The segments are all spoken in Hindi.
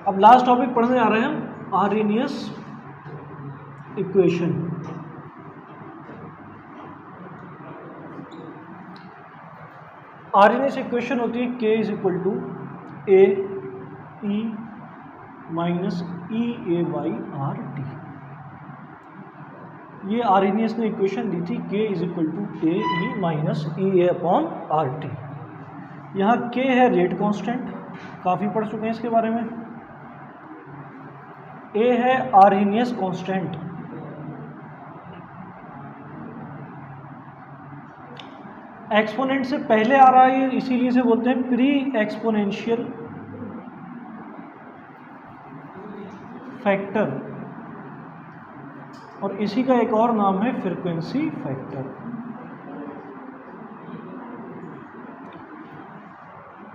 अब लास्ट टॉपिक पढ़ने आ रहे हैं हम आर्हेनियस इक्वेशन। आर्हेनियस इक्वेशन होती है K is equal to a e minus e a by r t. ये आर्हेनियस ने इक्वेशन दी थी K is equal to a e minus e A upon r t. यहाँ K है रेट कांस्टेंट, काफ़ी पढ़ चुके हैं इसके बारे में। A है आर्हेनियस कांस्टेंट, एक्सपोनेंट से पहले आ रहा है इसीलिए से बोलते हैं प्री एक्सपोनेंशियल फैक्टर, और इसी का एक और नाम है फ्रीक्वेंसी फैक्टर।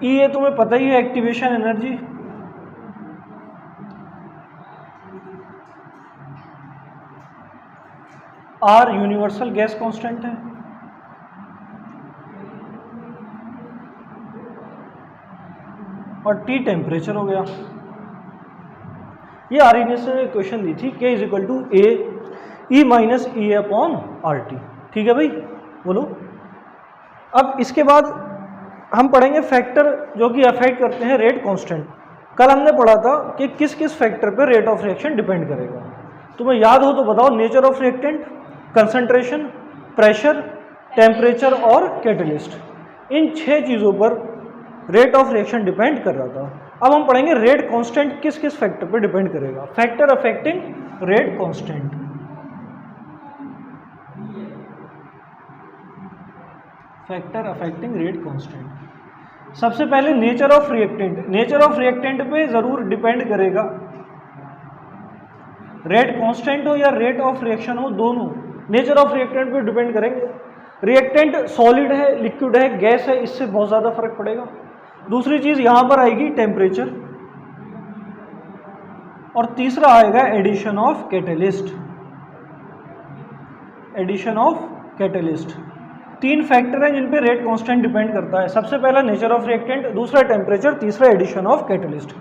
E ये तुम्हें पता ही है, activation energy. R universal gas constant है, और T टेम्परेचर हो गया। ये आर्हेनियस ने क्वेश्चन दी थी K is equal to a e minus E upon r t. ठीक है भाई, बोलो। अब इसके बाद हम पढ़ेंगे फैक्टर जो कि अफेक्ट करते हैं रेट कांस्टेंट। कल हमने पढ़ा था कि किस किस फैक्टर पर रेट ऑफ रिएक्शन डिपेंड करेगा। तुम्हें याद हो तो बताओ, nature of reactant, concentration, pressure, temperature और कैटलिस्ट। इन 6 चीज़ों पर रेट ऑफ रिएक्शन डिपेंड कर रहा था। अब हम पढ़ेंगे रेट कांस्टेंट किस किस फैक्टर पर डिपेंड करेगा। Factor affecting rate constant. Factor affecting rate constant. सबसे पहले nature of reactant. Nature of reactant पे जरूर डिपेंड करेगा, रेट कांस्टेंट हो या रेट ऑफ रिएक्शन हो, दोनों नेचर ऑफ रिएक्टेंट पे डिपेंड करेंगे। रिएक्टेंट सॉलिड है, लिक्विड है, गैस है, इससे बहुत ज़्यादा फर्क पड़ेगा। दूसरी चीज़ यहाँ पर आएगी टेम्परेचर, और तीसरा आएगा addition of catalyst. Addition of catalyst. 3 factor हैं जिन पे रेट कांस्टेंट डिपेंड करता है। सबसे पहला नेचर ऑफ रिएक्टेंट, दूसरा टेम्परेचर, तीसरा एडिशन ऑफ कैटलिस्ट।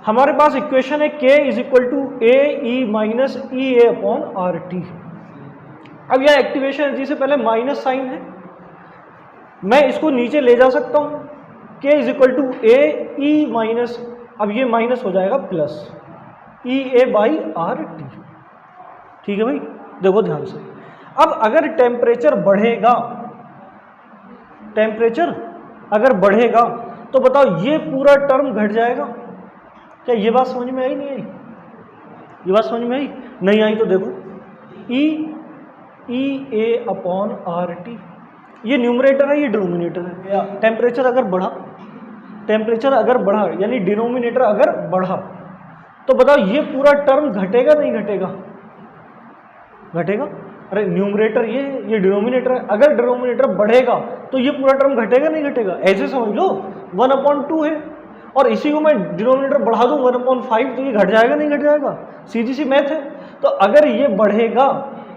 हमारे पास इक्वेशन है K is equal to a e minus e A upon r t. अब यह एक्टिवेशन एनर्जी से पहले माइनस साइन है, मैं इसको नीचे ले जा सकता हूं। K is equal to a e minus, अब ये माइनस हो जाएगा plus e a by r t. ठीक है भाई, देखो ध्यान से। अब अगर टेम्परेचर बढ़ेगा, टेम्परेचर अगर बढ़ेगा तो बताओ ये पूरा टर्म घट जाएगा। क्या ये बात समझ में आई? नहीं आई? ये बात समझ में आई? नहीं आई तो देखो, ई ए अपॉन आर टी, ये न्यूमरेटर है, ये डिनोमिनेटर है। टेम्परेचर अगर बढ़ा, टेम्परेचर अगर बढ़ा यानी डिनोमिनेटर अगर बढ़ा, तो बताओ ये पूरा टर्म घटेगा नहीं घटेगा? घटेगा। अरे न्यूमरेटर ये डिनोमिनेटर है, अगर डिनोमिनेटर बढ़ेगा तो ये पूरा टर्म घटेगा नहीं घटेगा? ऐसे समझ लो 1/2 है, और इसी को मैं डिनोमिनेटर बढ़ा दूं 1/5, तो ये घट जाएगा नहीं घट जाएगा? सीधी सी मैथ है। तो अगर ये बढ़ेगा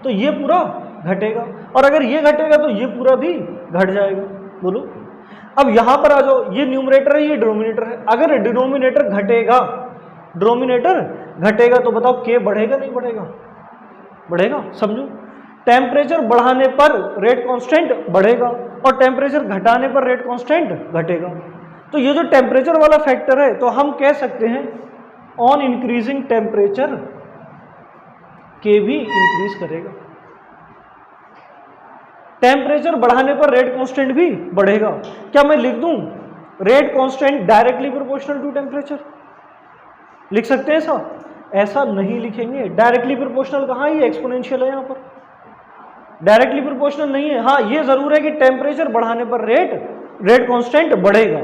तो ये पूरा घटेगा, और अगर ये घटेगा तो ये पूरा भी घट जाएगा। बोलो। अब यहां पर आ जाओ, ये न्यूमरेटर है, ये डिनोमिनेटर है। अगर डिनोमिनेटर घटेगा, डिनोमिनेटर घटेगा तो बताओ K बढ़ेगा नहीं बढ़ेगा? बढ़ेगा। समझो, टेम्परेचर बढ़ाने पर रेट कांस्टेंट बढ़ेगा, और टेम्परेचर घटाने पर रेट कांस्टेंट घटेगा। तो ये जो टेम्परेचर वाला फैक्टर है, तो हम कह सकते हैं ऑन इंक्रीजिंग टेम्परेचर K भी इंक्रीज करेगा। टेम्परेचर बढ़ाने पर रेट कांस्टेंट भी बढ़ेगा। क्या मैं लिख दूं rate constant directly proportional to temperature? लिख सकते हैं ऐसा? ऐसा नहीं लिखेंगे। डायरेक्टली प्रोपोर्शनल कहाँ है? ये एक्सपोनेंशियल है, यहाँ पर डायरेक्टली प्रोपोर्शनल नहीं है। हाँ, ये जरूर है कि टेम्परेचर बढ़ाने पर रेट कांस्टेंट बढ़ेगा।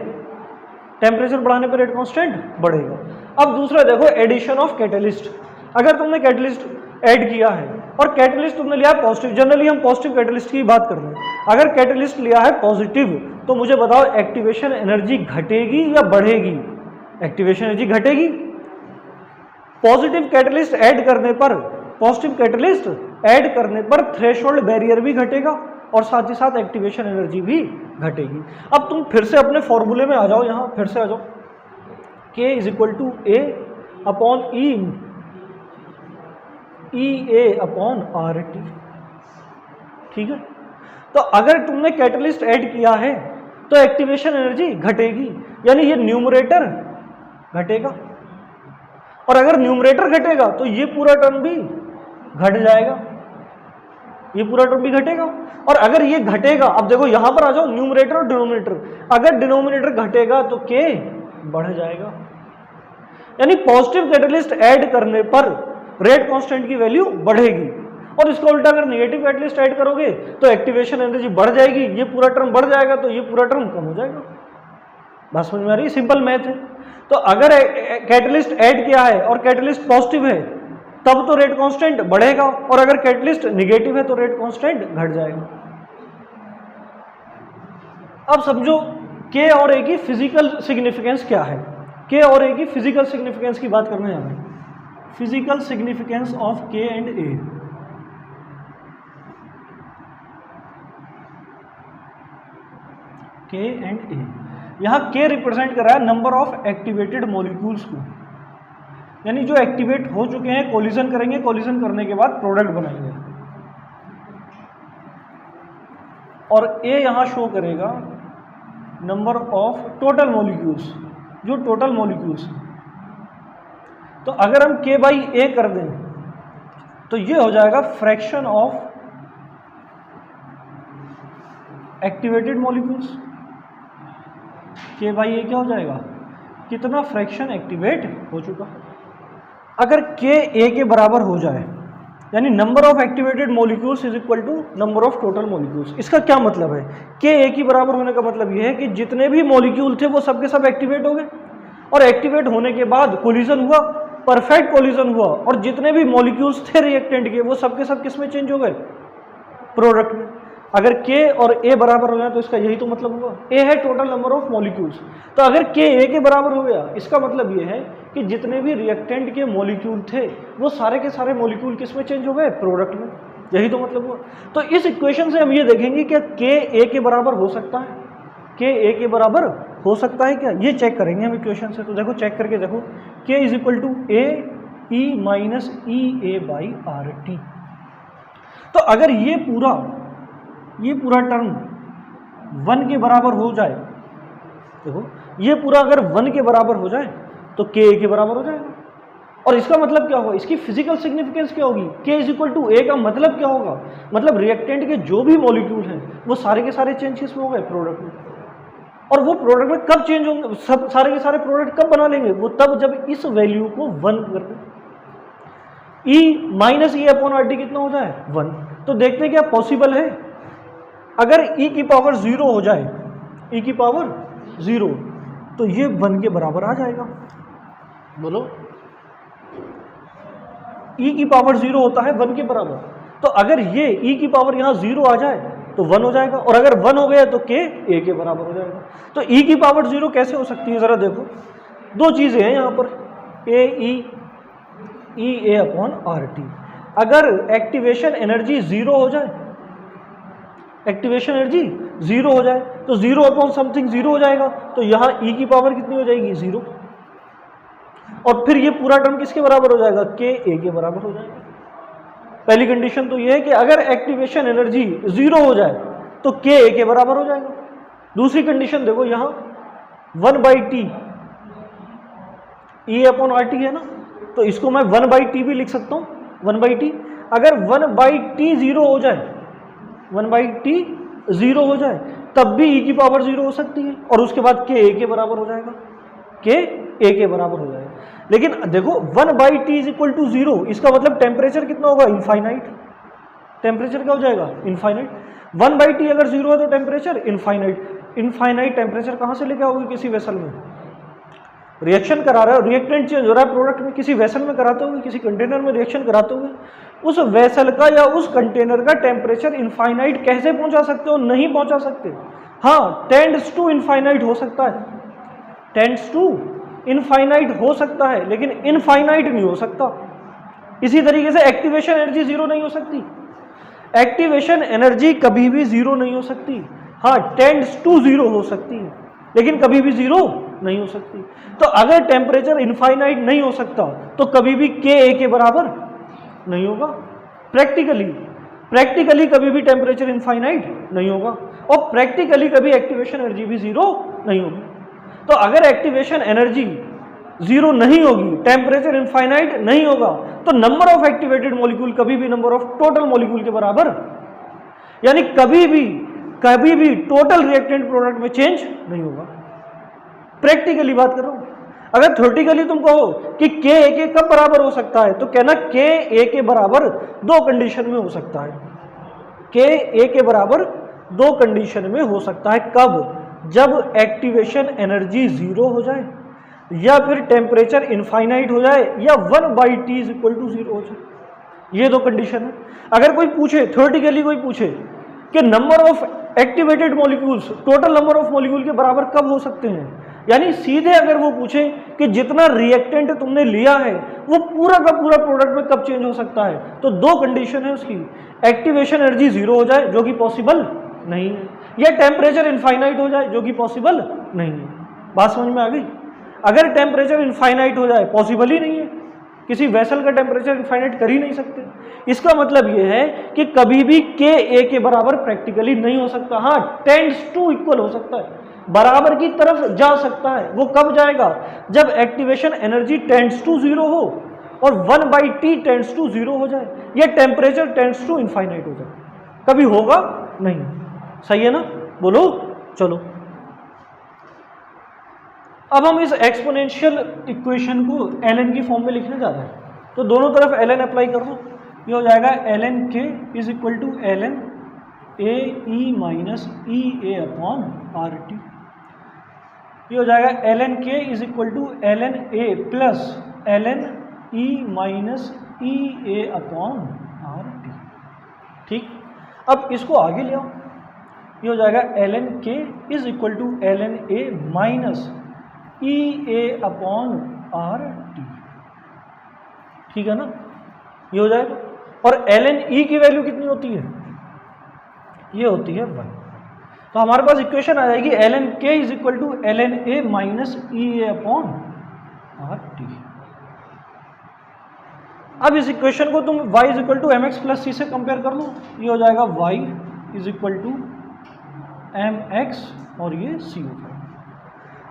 टेम्परेचर बढ़ाने पर रेट कांस्टेंट बढ़ेगा। अब दूसरा देखो, एडिशन ऑफ कैटलिस्ट। अगर तुमने कैटलिस्ट ऐड किया है और कैटलिस्ट तुमने लिया है पॉजिटिव, जनरली हम पॉजिटिव कैटलिस्ट की बात कर रहे हैं। अगर कैटलिस्ट लिया है पॉजिटिव, तो मुझे बताओ एक्टिवेशन एनर्जी घटेगी या बढ़ेगी? एक्टिवेशन एनर्जी घटेगी। पॉजिटिव कैटलिस्ट ऐड करने पर, पॉजिटिव कैटलिस्ट ऐड करने पर थ्रेशोल्ड बैरियर भी घटेगा, और साथ ही साथ एक्टिवेशन एनर्जी भी घटेगी। अब तुम फिर से अपने फॉर्मूले में आ जाओ, यहाँ फिर से आ जाओ। K is equal to a upon e A upon r t. ठीक है, तो अगर तुमने कैटलिस्ट ऐड किया है तो एक्टिवेशन एनर्जी घटेगी, यानी ये न्यूमरेटर घटेगा, और अगर न्यूमरेटर घटेगा तो ये पूरा टर्म भी घट जाएगा, ये पूरा टर्म भी घटेगा। और अगर ये घटेगा, अब देखो यहां पर आ जाओ, न्यूमरेटर और डिनोमिनेटर, अगर डिनोमिनेटर घटेगा तो K बढ़ जाएगा, यानी पॉजिटिव कैटलिस्ट ऐड करने पर रेट कांस्टेंट की वैल्यू बढ़ेगी, और इसका उल्टा अगर नेगेटिव कैटलिस्ट ऐड करोगे तो एक्टिवेशन एनर्जी बढ़ जाएगी, ये पूरा टर्म बढ़ जाएगा तो ये पूरा टर्म कम हो जाएगा। बात समझ में आ रही है? सिंपल मैथ है। तो अगर कैटलिस्ट ऐड किया है और कैटलिस्ट पॉजिटिव है तब तो रेट कांस्टेंट बढ़ेगा, और अगर कैटलिस्ट नेगेटिव है तो रेट कांस्टेंट घट जाएगा। अब समझो K और A की फिजिकल सिग्निफिकेंस क्या है। K और A की फिजिकल सिग्निफिकेंस की बात करने जा रहे हैं। Physical significance of K and A। K and A, यहां K रिप्रेजेंट कर रहा है नंबर ऑफ एक्टिवेटेड मॉलिक्यूल्स को, यानी जो एक्टिवेट हो चुके हैं कोलिजन करेंगे, कोलिजन करने के बाद प्रोडक्ट बनाएंगे, और A यहां शो करेगा नंबर ऑफ टोटल मॉलिक्यूल्स, जो टोटल मॉलिक्यूल्स। तो अगर हम K बाई A कर दें तो ये हो जाएगा fraction of activated molecules. K by A क्या हो जाएगा, कितना फ्रैक्शन एक्टिवेट हो चुका। अगर K A के बराबर हो जाए, यानी number of activated molecules is equal to number of total molecules. इसका क्या मतलब है? K A के बराबर होने का मतलब यह है कि जितने भी मॉलिक्यूल थे वो सब के सब एक्टिवेट हो गए, और एक्टिवेट होने के बाद कोलिजन हुआ, परफेक्ट कोलिजन हुआ, और जितने भी मॉलिक्यूल्स थे रिएक्टेंट के वो सब के सब किस में चेंज हो गए, प्रोडक्ट में। अगर K और A बराबर हो जाए तो इसका यही तो मतलब हुआ। A है टोटल नंबर ऑफ मॉलिक्यूल्स, तो अगर K A के बराबर हो गया इसका मतलब ये है कि जितने भी रिएक्टेंट के मॉलिक्यूल थे वो सारे के सारे मॉलिक्यूल किस में चेंज हो गए, प्रोडक्ट में। यही तो मतलब हुआ। तो इस इक्वेशन से हम ये देखेंगे कि K A के बराबर हो सकता है, K A के बराबर हो सकता है क्या, ये चेक करेंगे हम इक्वेशन से। तो देखो चेक करके देखो, K is equal to A E minus e a by r t. तो अगर ये पूरा टर्म 1 के बराबर हो जाए, देखो ये पूरा अगर 1 के बराबर हो जाए तो K A के बराबर हो जाएगा। और इसका मतलब क्या होगा, इसकी फिजिकल सिग्निफिकेंस क्या होगी, K is equal to A का मतलब क्या होगा, मतलब रिएक्टेंट के जो भी मॉलिक्यूल हैं वो सारे के सारे चेंज किसमें हो गए, प्रोडक्ट में। और वो प्रोडक्ट में कब चेंज होंगे, सब सारे के सारे प्रोडक्ट कब बना लेंगे, वो तब जब इस वैल्यू को 1 कर दें। E माइनस ई अपॉन आर टी कितना हो जाए, 1। तो देखते हैं क्या पॉसिबल है। अगर E की पावर 0 हो जाए, E की पावर 0, तो ये 1 के बराबर आ जाएगा। बोलो, E की पावर 0 होता है 1 के बराबर, तो अगर ये E की पावर यहाँ 0 आ जाए तो 1 हो जाएगा, और अगर 1 हो गया तो K A के बराबर हो जाएगा। तो E की पावर 0 कैसे हो सकती है, जरा देखो, दो चीजें हैं यहाँ पर, E A upon r T. अगर एक्टिवेशन एनर्जी 0 हो जाए, एक्टिवेशन एनर्जी 0 हो जाए तो 0 अपॉन समथिंग 0 हो जाएगा, तो यहाँ E की पावर कितनी हो जाएगी, 0, और फिर ये पूरा टर्म किसके बराबर हो जाएगा, K A के बराबर हो जाएगा। पहली कंडीशन तो ये है कि अगर एक्टिवेशन एनर्जी 0 हो जाए तो K A के बराबर हो जाएगा। दूसरी कंडीशन देखो, यहाँ 1/T E upon r T है ना, तो इसको मैं 1/T भी लिख सकता हूँ, 1/T। अगर 1/T 0 हो जाए, 1/T 0 हो जाए तब भी E की पावर 0 हो सकती है, और उसके बाद K A के बराबर हो जाएगा, K A के बराबर हो जाएगा। लेकिन देखो 1/T इज इक्वल टू 0, इसका मतलब टेम्परेचर कितना होगा, इनफाइनाइट। टेम्परेचर क्या हो जाएगा, इनफाइनाइट। 1/T अगर 0 है तो टेम्परेचर इनफाइनाइट। इनफाइनाइट टेम्परेचर कहाँ से लेके आओगे, किसी वेसल में रिएक्शन करा रहे हो, रिएक्टेंट चेंज हो रहा है प्रोडक्ट में, किसी वेसल में कराते हुए, किसी कंटेनर में रिएक्शन कराते हुए, उस वेसल का या उस कंटेनर का टेम्परेचर इनफाइनाइट कैसे पहुंचा सकते हो, नहीं पहुंचा सकते। हाँ, टेंड्स टू इनफाइनाइट हो सकता है, टेंड्स टू इनफाइनाइट हो सकता है, लेकिन इनफाइनाइट नहीं हो सकता। इसी तरीके से एक्टिवेशन एनर्जी 0 नहीं हो सकती, एक्टिवेशन एनर्जी कभी भी 0 नहीं हो सकती। हाँ, टेंड्स टू 0 हो सकती है, लेकिन कभी भी 0 नहीं हो सकती। तो अगर टेम्परेचर इनफाइनाइट नहीं हो सकता तो कभी भी के ए के बराबर नहीं होगा। प्रैक्टिकली कभी भी टेम्परेचर इनफाइनाइट नहीं होगा और प्रैक्टिकली कभी एक्टिवेशन एनर्जी भी जीरो नहीं होगी। तो अगर एक्टिवेशन एनर्जी जीरो नहीं होगी, टेम्परेचर इनफाइनाइट नहीं होगा, तो नंबर ऑफ एक्टिवेटेड मॉलिक्यूल कभी भी नंबर ऑफ टोटल मॉलिक्यूल के बराबर, यानी कभी भी टोटल रिएक्टेंट प्रोडक्ट में चेंज नहीं होगा। प्रैक्टिकली बात कर रहा हूं। अगर थ्योरेटिकली तुम कहो कि के ए के कब बराबर हो सकता है, तो कहना के ए के बराबर दो कंडीशन में हो सकता है। के ए के बराबर दो कंडीशन में हो सकता है। कब? जब एक्टिवेशन एनर्जी जीरो हो जाए, या फिर टेम्परेचर इनफाइनाइट हो जाए, या 1/T = 0 हो जाए। ये दो कंडीशन है। अगर कोई पूछे, थ्योरेटिकली कोई पूछे कि number of activated molecules total number of molecule के बराबर कब हो सकते हैं, यानी सीधे अगर वो पूछे कि जितना रिएक्टेंट तुमने लिया है वो पूरा का पूरा प्रोडक्ट में कब चेंज हो सकता है, तो दो कंडीशन है उसकी। एक्टिवेशन एनर्जी जीरो हो जाए, जो कि पॉसिबल नहीं है, या टेम्परेचर इनफाइनाइट हो जाए, जो कि पॉसिबल नहीं है। बात समझ में आ गई? अगर टेम्परेचर इनफाइनाइट हो जाए, पॉसिबल ही नहीं है, किसी वेसल का टेम्परेचर इनफाइनाइट कर ही नहीं सकते। इसका मतलब यह है कि कभी भी के ए के बराबर प्रैक्टिकली नहीं हो सकता। हाँ, टेंड्स टू इक्वल हो सकता है, बराबर की तरफ जा सकता है। वो कब जाएगा? जब activation energy tends to zero हो और 1/T टेंड्स टू जीरो हो जाए, या टेम्परेचर टेंड्स टू इनफाइनाइट हो जाए। कभी होगा नहीं। सही है ना? बोलो। चलो, अब हम इस एक्सपोनेंशियल इक्वेशन को ln की फॉर्म में लिखने जा रहे हैं। तो दोनों तरफ ln अप्लाई कर दो। ये हो जाएगा ln k = ln AE - EA/RT। ये हो जाएगा ln k = ln A plus ln E - EA/RT। ठीक, अब इसको आगे ले आओ। ये हो जाएगा ln k = ln A minus EA/RT। ठीक है ना? ये हो जाएगा। और ln E की वैल्यू कितनी होती है? ये होती है 1। तो हमारे पास इक्वेशन आ जाएगी ln k = ln A minus EA/RT। अब इस इक्वेशन को तुम y = mx + c से कंपेयर कर लो। ये हो जाएगा y = mx और ये c हो जाएगा।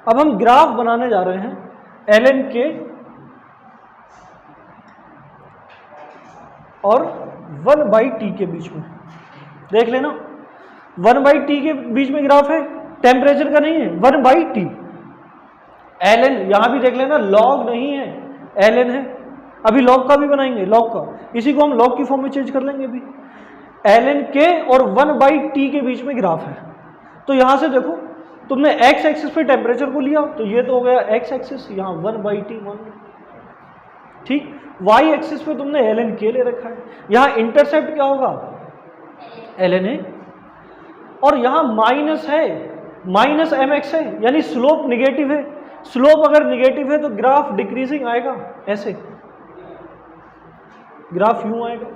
अब हम ग्राफ बनाने जा रहे हैं ln k और 1/T के बीच में। देख लेना, 1/T के बीच में ग्राफ है, टेम्परेचर का नहीं है, 1/T। ln यहां भी देख लेना, log नहीं है, ln है। अभी log का भी बनाएंगे, log का, इसी को हम log की फॉर्म में चेंज कर लेंगे। अभी ln k और 1/T के बीच में ग्राफ है। तो यहां से देखो, तुमने x एक्सिस पे टेम्परेचर को लिया, तो ये तो हो गया x एक्सिस, यहाँ 1/T 1। ठीक, y एक्सिस पे तुमने ln k ले रखा है, यहाँ इंटरसेप्ट क्या होगा? ln A। और यहाँ माइनस है, माइनस mx है, यानी स्लोप निगेटिव है। स्लोप अगर निगेटिव है तो ग्राफ डिक्रीजिंग आएगा, ऐसे ग्राफ यूं आएगा।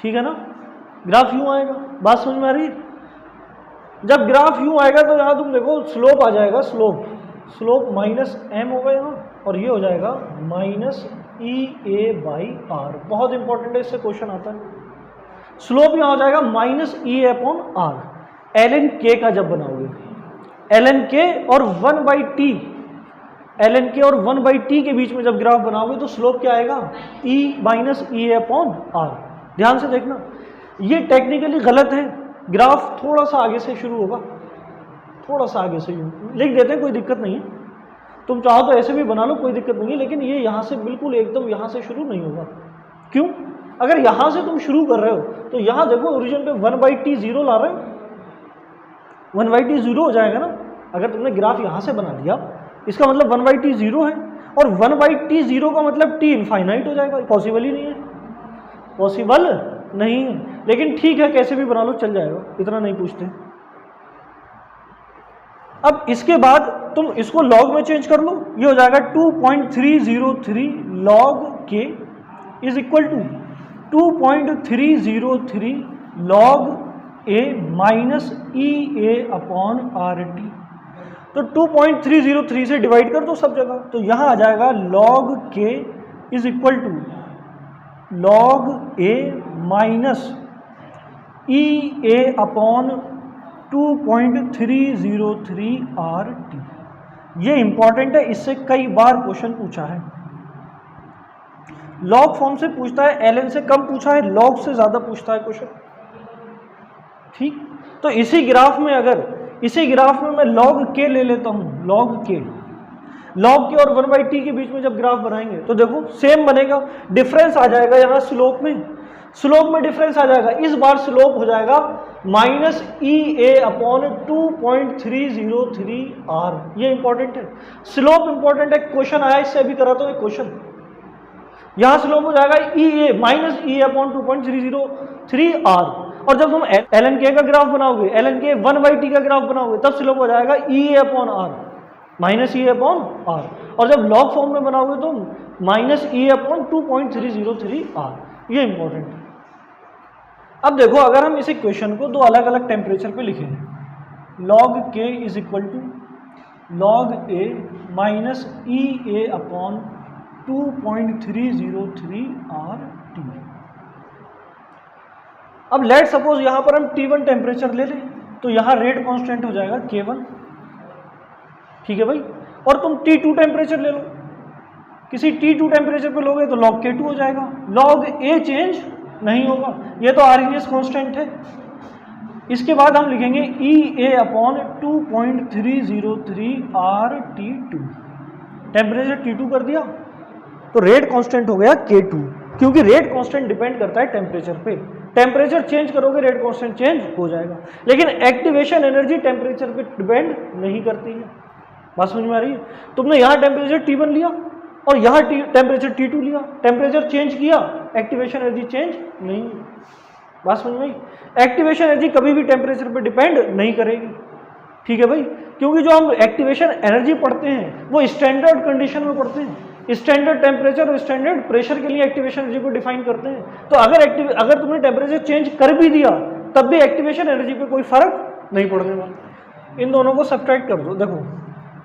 ठीक है ना? ग्राफ यूं आएगा। बात समझ में आ रही है? जब ग्राफ यूं आएगा तो यहां तुम देखो स्लोप आ जाएगा, स्लोप -m होगा यहाँ, और ये हो जाएगा -EA/R। बहुत इंपॉर्टेंट है, इससे क्वेश्चन आता है। स्लोप यहाँ हो जाएगा -EA/R ln k का जब बनाओगे, ln k और 1/T, ln k और 1/T के बीच में जब ग्राफ बनाओगे तो स्लोप क्या आएगा? E - EA/R। ध्यान से देखना, ये टेक्निकली गलत है। ग्राफ थोड़ा सा आगे से शुरू होगा, थोड़ा सा आगे से लिख देते हैं, कोई दिक्कत नहीं है। तुम चाहो तो ऐसे भी बना लो, कोई दिक्कत नहीं है, लेकिन ये यहाँ से बिल्कुल एकदम यहाँ से शुरू नहीं होगा। क्यों? अगर यहाँ से तुम शुरू कर रहे हो तो यहाँ देखो ओरिजिन पे 1/T 0 ला रहे हो, 1/T 0 हो जाएगा ना। अगर तुमने ग्राफ यहाँ से बना दिया, इसका मतलब 1/T 0 है, और 1/T 0 का मतलब T इनफाइनाइट हो जाएगा। पॉसिबल ही नहीं है, पॉसिबल नहीं है। लेकिन ठीक है, कैसे भी बना लो, चल जाएगा, इतना नहीं पूछते। अब इसके बाद तुम इसको लॉग में चेंज कर लो। ये हो जाएगा 2.303 log k = 2.303 log A - EA/RT। तो 2.303 से डिवाइड कर दो सब जगह, तो यहाँ आ जाएगा log k is equal to log a minus e A upon 2.303 RT। ये इंपॉर्टेंट है, इससे कई बार क्वेश्चन पूछा है। लॉग फॉर्म से पूछता है, ln से कम पूछा है, लॉग से ज्यादा पूछता है क्वेश्चन। ठीक, तो इसी ग्राफ में मैं log k ले लेता हूं, log k के और 1/t के बीच में जब ग्राफ बनाएंगे तो देखो सेम बनेगा, डिफरेंस आ जाएगा यहाँ स्लोप में डिफरेंस आ जाएगा। इस बार स्लोप हो जाएगा माइनस ई ए अपॉन 2.303 R। ये इंपॉर्टेंट है, स्लोप इंपॉर्टेंट है, क्वेश्चन आया इससे अभी करा तो एक क्वेश्चन। यहां स्लोप हो जाएगा ई ए माइनस ई अपॉन 2.303 R। और जब तुम ln k का ग्राफ बनाओगे, ln k 1/t का ग्राफ बनाओगे, तब स्लोप हो जाएगा ई ए अपॉन R माइनस ई अपॉन R। और जब लॉग फॉर्म में बनाओगे तो माइनस ई अपॉन 2.303 R। ये इंपॉर्टेंट है। अब देखो, अगर हम इस इक्वेशन को दो अलग अलग टेम्परेचर पे लिखें, log k is equal to log a minus e A upon 2.303 RT। अब लेट सपोज यहां पर हम T1 टेम्परेचर ले लें, तो यहां रेट कांस्टेंट हो जाएगा K1, ठीक है भाई। और तुम T2 टेम्परेचर ले लो, किसी T2 टेम्परेचर पे लोगे तो log K2 हो जाएगा, log A चेंज नहीं होगा, ये तो आरजीएस कांस्टेंट है। इसके बाद हम लिखेंगे ई ए अपॉन 2.303 RT2। टेम्परेचर T2 कर दिया तो रेट कांस्टेंट हो गया K2, क्योंकि रेट कांस्टेंट डिपेंड करता है टेम्परेचर पे। टेम्परेचर चेंज करोगे रेट कांस्टेंट चेंज हो जाएगा, लेकिन एक्टिवेशन एनर्जी टेम्परेचर पे डिपेंड नहीं करती है। बात समझ में आ रही है? तुमने यहाँ टेम्परेचर T1 लिया और यहाँ टेम्परेचर T2 लिया, टेम्परेचर चेंज किया, एक्टिवेशन एनर्जी चेंज नहीं। बात समझ में? एक्टिवेशन एनर्जी कभी भी टेम्परेचर पे डिपेंड नहीं करेगी, ठीक है भाई, क्योंकि जो हम एक्टिवेशन एनर्जी पढ़ते हैं वो स्टैंडर्ड कंडीशन में पढ़ते हैं, स्टैंडर्ड टेम्परेचर और स्टैंडर्ड प्रेशर के लिए एक्टिवेशन एनर्जी को डिफाइन करते हैं। तो अगर तुमने टेम्परेचर चेंज कर भी दिया तब भी एक्टिवेशन एनर्जी पे कोई फर्क नहीं पड़ने वाला। इन दोनों को सब्ट्रैक्ट कर दो, देखो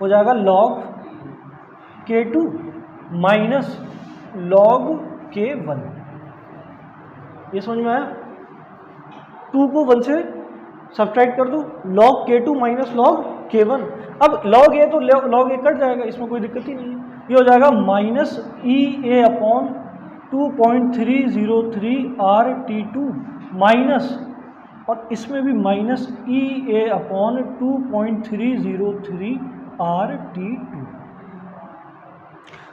हो जाएगा log K2 minus log K1। ये समझ में आया? 2 को 1 से सब्ट्रैक्ट कर दो, log K2 minus log K1। अब log A तो log A कट जाएगा, इसमें कोई दिक्कत ही नहीं है। ये हो जाएगा माइनस ई ए अपॉन 2.303 RT2 माइनस, और इसमें भी माइनस ई ए अपॉन 2.303 RT2।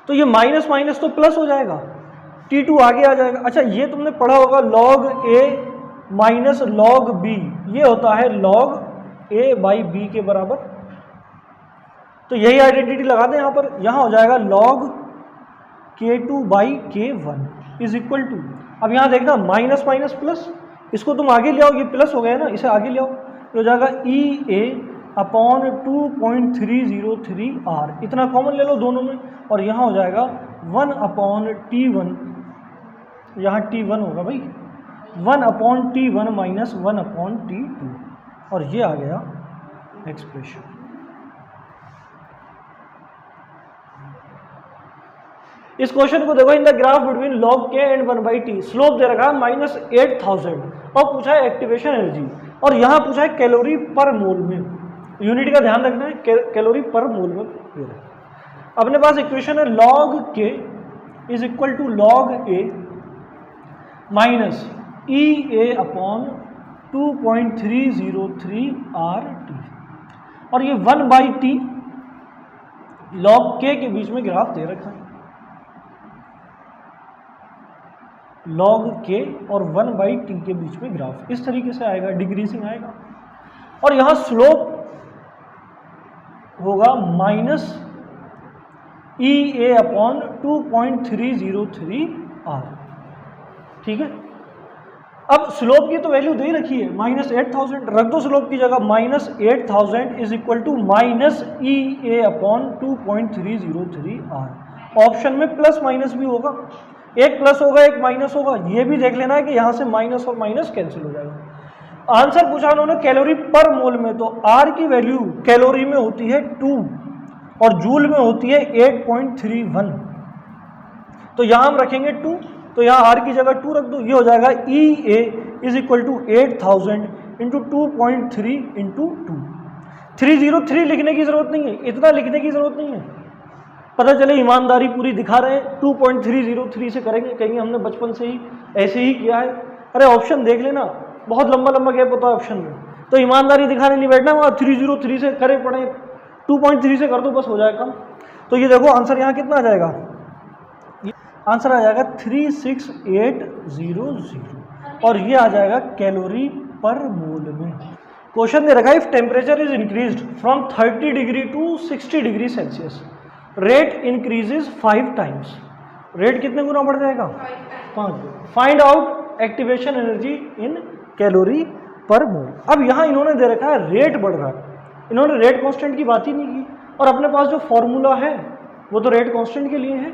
तो ये माइनस माइनस तो प्लस हो जाएगा, T2 आगे आ जाएगा। अच्छा, ये तुमने पढ़ा होगा log A minus log B, ये होता है log A बाई B के बराबर। तो यही आइडेंटिटी लगा दें यहाँ पर, यहाँ हो जाएगा log K2 by K1 is equal to, अब यहाँ देखना माइनस माइनस प्लस, इसको तुम आगे ले आओ, ये प्लस हो गया ना, इसे आगे ले आओ, तो हो जाएगा ई ए अपॉन 2.303 R। इतना कॉमन ले लो दोनों में, और यहाँ हो जाएगा 1 अपॉन T1, यहाँ T1 होगा भाई, 1 upon T1 minus 1 upon T2, और ये आ गया एक्सप्रेशन। इस क्वेश्चन को देखो, in the graph between log K and 1/t slope दे रखा है -8000 और पूछा है एक्टिवेशन एनर्जी, और यहाँ पूछा है कैलोरी पर मोल में। यूनिट का ध्यान रखना है, कैलोरी पर मोल में। अपने पास इक्वेशन है log K is equal to log A minus e A upon 2.303 RT, और ये 1/t log K के बीच में ग्राफ दे रखा है। log K और 1/t के बीच में ग्राफ इस तरीके से आएगा, डिक्रीजिंग आएगा, और यहाँ स्लोप होगा माइनस ई ए अपॉन 2.303 R, ठीक है। अब स्लोप की तो वैल्यू दे रखी है -8000, रख दो स्लोप की जगह, -8000 is equal to minus e A upon 2.303 R। Option में प्लस माइनस भी होगा, एक प्लस होगा एक माइनस होगा, ये भी देख लेना है कि यहाँ से माइनस और माइनस कैंसिल हो जाएगा। आंसर पूछा उन्होंने कैलोरी पर मोल में, तो आर की वैल्यू कैलोरी में होती है 2 और जूल में होती है 8.31। तो यहां हम रखेंगे 2, तो यहां आर की जगह 2 रख दो, ये हो जाएगा E A is equal to 8000 into 2.3 into 2। 303 लिखने की जरूरत नहीं है, इतना लिखने की जरूरत नहीं है। पता चले ईमानदारी पूरी दिखा रहे हैं, 2.303 से करेंगे, कहेंगे हमने बचपन से ही ऐसे ही किया है। अरे ऑप्शन देख लेना, बहुत लंबा लंबा गैप होता है ऑप्शन में, तो ईमानदारी दिखाने नहीं बैठना, वहाँ 303 से करे पड़े, 2.3 से कर दो बस हो जाएगा कम। तो ये देखो आंसर यहाँ कितना आ जाएगा, आंसर आ जाएगा 36800 और ये आ जाएगा कैलोरी पर मोल में। क्वेश्चन दे रखा है if temperature is increased from 30 degree to 60 degree Celsius, rate increases 5 times, rate कितने गुना बढ़ जाएगा, 5। Find out activation energy in calorie per mole. अब यहाँ इन्होंने दे रखा है रेट बढ़ रहा है, इन्होंने रेट कांस्टेंट की बात ही नहीं की, और अपने पास जो फॉर्मूला है वो तो रेट कांस्टेंट के लिए है,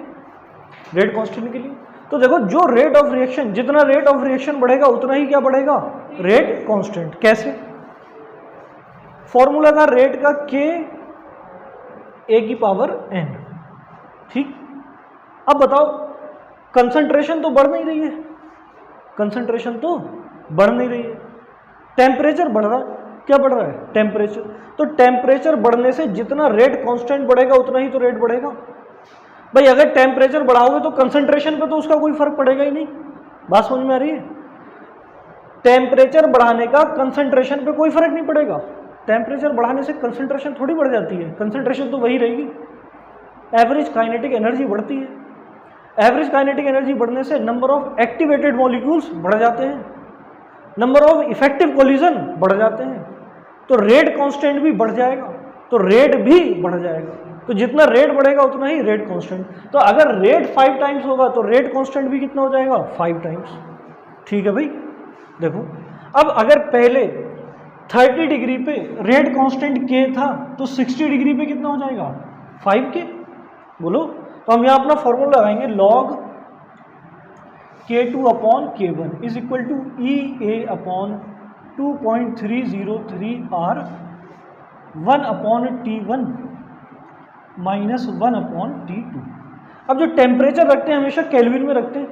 रेट कांस्टेंट के लिए। तो देखो जो रेट ऑफ रिएक्शन, जितना रेट ऑफ रिएक्शन बढ़ेगा उतना ही क्या बढ़ेगा, रेट कांस्टेंट। कैसे, फॉर्मूला था रेट का k a की पावर n, ठीक। अब बताओ कंसंट्रेशन तो बढ़ नहीं रही है, कंसंट्रेशन तो बढ़ नहीं रही है, टेम्परेचर बढ़ रहा है, क्या बढ़ रहा है, टेम्परेचर। तो टेम्परेचर बढ़ने से जितना रेट कांस्टेंट बढ़ेगा उतना ही तो रेट बढ़ेगा। भाई अगर टेम्परेचर बढ़ाओगे तो कंसंट्रेशन पे तो उसका कोई फर्क पड़ेगा ही नहीं, बात समझ में आ रही है। टेम्परेचर बढ़ाने का कंसंट्रेशन पे कोई फर्क नहीं पड़ेगा, टेम्परेचर बढ़ाने से कंसंट्रेशन थोड़ी बढ़ जाती है, कंसंट्रेशन तो वही रहेगी। एवरेज काइनेटिक एनर्जी बढ़ती है, एवरेज काइनेटिक एनर्जी बढ़ने से नंबर ऑफ एक्टिवेटेड मॉलिक्यूल्स बढ़ जाते हैं, नंबर ऑफ इफेक्टिव कोलिजन बढ़ जाते हैं, तो रेट कांस्टेंट भी बढ़ जाएगा, तो रेट भी बढ़ जाएगा। तो जितना रेट बढ़ेगा उतना ही रेट कांस्टेंट। तो अगर रेट 5 टाइम्स होगा तो रेट कांस्टेंट भी कितना हो जाएगा, 5 टाइम्स। ठीक है भाई, देखो अब अगर पहले 30 डिग्री पे रेट कांस्टेंट k था तो 60 डिग्री पे कितना हो जाएगा, 5k। बोलो, तो हम यहाँ अपना फॉर्मूला लगाएंगे log k2 upon k1 is equal to e A upon 2.303 r 1 upon T1 minus 1 upon T2। अब जो टेम्परेचर रखते हैं हमेशा केल्विन में रखते हैं,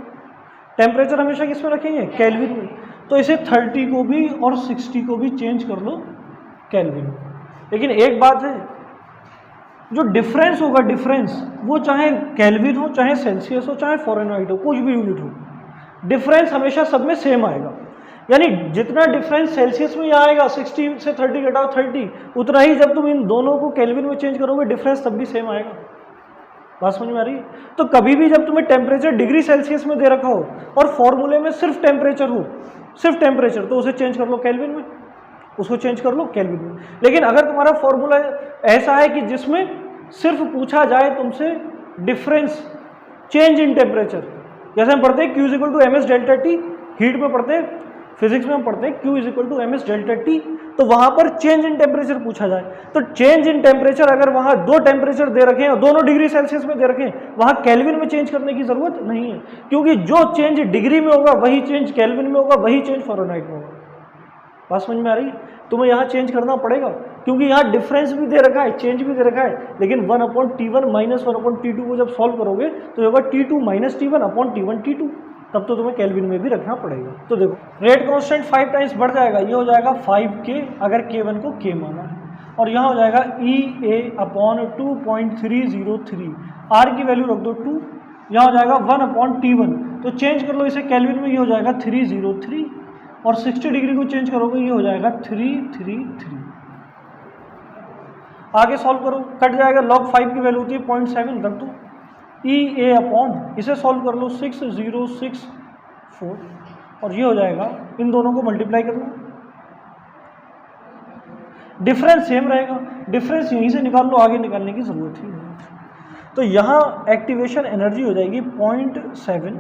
टेम्परेचर हमेशा किस में रखेंगे, केल्विन में। तो इसे 30 को भी और 60 को भी चेंज कर लो केल्विन। लेकिन एक बात है, जो डिफरेंस होगा, डिफरेंस वो चाहे केल्विन हो, चाहे सेल्सियस हो, चाहे फ़ारेनहाइट हो, कुछ भी यूनिट हो, डिफरेंस हमेशा सब में सेम आएगा। यानी जितना डिफरेंस सेल्सियस में आएगा, 60 से 30 घटाओ 30, उतना ही जब तुम इन दोनों को केल्विन में चेंज करोगे डिफरेंस तब भी सेम आएगा। बात समझ में आ रही है। तो कभी भी जब तुम्हें टेम्परेचर डिग्री सेल्सियस में दे रखा हो और फॉर्मूले में सिर्फ टेम्परेचर हो, सिर्फ टेम्परेचर, तो उसे चेंज कर लो केल्विन में, उसको चेंज कर लो केल्विन में। लेकिन अगर तुम्हारा फॉर्मूला ऐसा है कि जिसमें सिर्फ पूछा जाए तुमसे डिफरेंस, चेंज इन टेम्परेचर, जैसे हम पढ़ते हैं Q is equal to m s delta t, heat में पढ़ते हैं, फिजिक्स में हम पढ़ते हैं Q is equal to m s delta t, तो वहां पर चेंज इन टेम्परेचर पूछा जाए तो चेंज इन टेम्परेचर अगर वहां दो टेम्परेचर दे रखे हैं, दोनों डिग्री सेल्सियस में दे रखे हैं, वहां केल्विन में चेंज करने की जरूरत नहीं है, क्योंकि जो चेंज डिग्री में होगा वही चेंज केल्विन में होगा, वही चेंज फ़ारेनहाइट में होगा। बात समझ में आ रही है। तुम्हें यहाँ चेंज करना पड़ेगा क्योंकि यहाँ डिफरेंस भी दे रखा है, चेंज भी दे रखा है, लेकिन 1 upon T1 minus 1 upon T2 को जब सॉल्व करोगे तो ये होगा T2 minus T1 upon T1 T2, तब तो तुम्हें केल्विन में भी रखना पड़ेगा। तो देखो रेट कांस्टेंट 5 टाइम्स बढ़ जाएगा, ये हो जाएगा 5K अगर K1 को K माना है, और यहाँ हो जाएगा EA अपॉन 2.303, R की वैल्यू रख दो 2, यहाँ हो जाएगा 1 अपॉन T1, तो चेंज कर लो इसे केल्विन में, ये हो जाएगा 303, और 60 डिग्री को चेंज करोगे ये हो जाएगा 333। आगे सॉल्व करो, कट जाएगा, log 5 की वैल्यू होती है 0.7, रख दो EA अपॉन, इसे सॉल्व कर लो 6064, और ये हो जाएगा, इन दोनों को मल्टीप्लाई कर लो, डिफरेंस सेम रहेगा, डिफरेंस यहीं से निकाल लो, आगे निकालने की जरूरत ही नहीं। तो यहाँ एक्टिवेशन एनर्जी हो जाएगी 0.7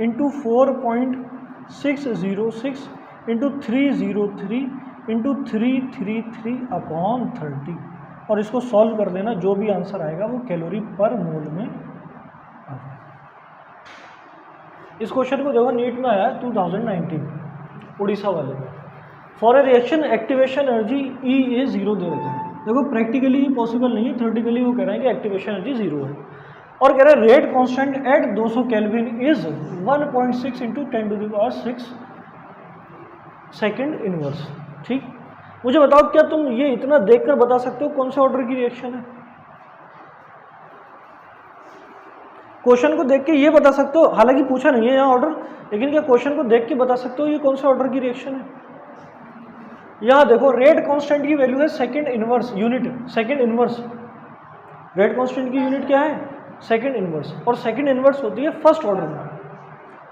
इंटू 4.606 इंटू 303 इंटू 333 अपॉन 30, और इसको सॉल्व कर देना, जो भी आंसर आएगा वो कैलोरी पर मोल में आ जाएगा। इस क्वेश्चन को देखो नीट में आया 2019 उड़ीसा वाले में, for a reaction activation energy E A zero दे रखा है। देखो प्रैक्टिकली पॉसिबल नहीं है, थ्योरेटिकली वो कह रहे हैं कि एक्टिवेशन एनर्जी जीरो है, और कह रहे हैं rate constant eight 200 kelvin is 1.6 into 10⁶ second inverse. ठीक, मुझे बताओ क्या तुम ये इतना देखकर बता सकते हो कौन से ऑर्डर की रिएक्शन है? क्वेश्चन को देख के ये बता सकते हो, हालांकि पूछा नहीं है यहाँ ऑर्डर, लेकिन क्या क्वेश्चन को देख के बता सकते हो ये कौन से ऑर्डर की रिएक्शन है? यहाँ देखो रेट कांस्टेंट की वैल्यू है second inverse unit, second inverse. Rate constant की यूनिट क्या है? सेकंड इनवर्स, और सेकंड इनवर्स होती है फर्स्ट ऑर्डर में।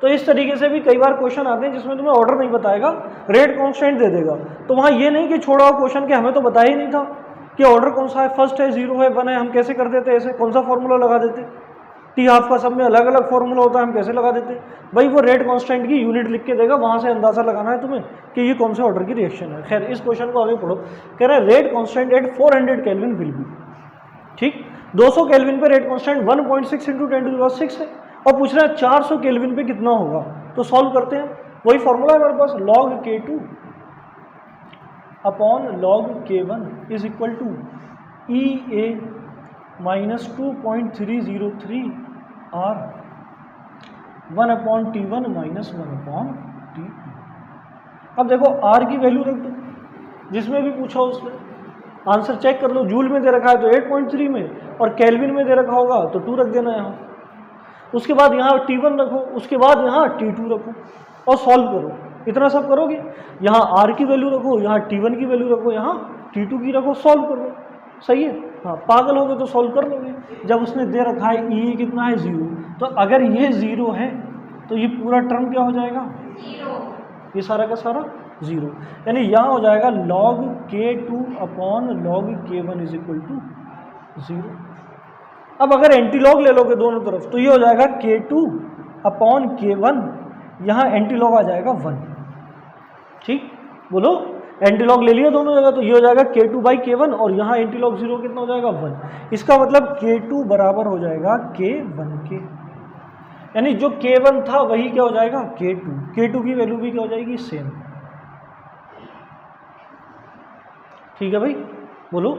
तो इस तरीके से भी कई बार क्वेश्चन आते हैं जिसमें तुम्हें ऑर्डर नहीं बताएगा, रेट कांस्टेंट दे देगा। तो वहाँ ये नहीं कि छोड़ा हो क्वेश्चन के हमें तो बताया ही नहीं था कि ऑर्डर कौन सा है, फर्स्ट है, जीरो है, वन है, हम कैसे कर देते ऐसे, कौन सा फॉर्मूला लगा देते? टी हाफ का सब में अलग अलग फॉर्मूला होता है, हम कैसे लगा देते? भाई वो रेट कांस्टेंट की यूनिट लिख के देगा, वहाँ से अंदाजा लगाना है तुम्हें कि ये कौन से ऑर्डर की रिएक्शन है। खैर इस क्वेश्चन को आगे पढ़ो। कह रहा है rate constant eight 400 kelvin will be. ठीक, 200 केल्विन पे रेट कांस्टेंट 1.6 इंटू 10⁶ है, और पूछ रहा है 400 केल्विन पे कितना होगा। तो सॉल्व करते हैं, वही फॉर्मूला है हमारे पास, log K2 upon log K1 is equal to EA minus 2.303 R 1/T1 minus 1/T2। अब देखो R की वैल्यू रख दो, जिसमें भी पूछा उसमें आंसर चेक कर लो। जूल में दे रखा है तो 8.3 में, और केल्विन में दे रखा होगा तो 2 रख देना यहाँ। उसके बाद यहाँ T1 रखो, उसके बाद यहाँ T2 रखो और सॉल्व करो। इतना सब करोगे, यहाँ R की वैल्यू रखो, यहाँ T1 की वैल्यू रखो, यहाँ T2 की रखो, सॉल्व करो। सही है? हाँ, पागल हो गए तो सॉल्व कर लोगे। जब उसने दे रखा है E कितना है 0, तो अगर ये 0 है तो ये पूरा टर्म क्या हो जाएगा? 0। ये सारा का सारा 0, यानी यहाँ हो जाएगा log K2 upon log K1 is equal to 0। अब अगर एंटी लॉग ले लोगे दोनों तरफ तो ये हो जाएगा K2 अपॉन K1, यहाँ एंटी लॉग आ जाएगा 1। ठीक, बोलो एंटी लॉग ले लिया दोनों जगह, तो ये हो जाएगा K2 बाई K1, और यहाँ एंटी लॉग 0 कितना हो जाएगा? 1। इसका मतलब K2 बराबर हो जाएगा K1 के, यानी जो K1 था वही क्या हो जाएगा? K2। K2 की वैल्यू भी क्या हो जाएगी? सेम। ठीक है भाई, बोलो।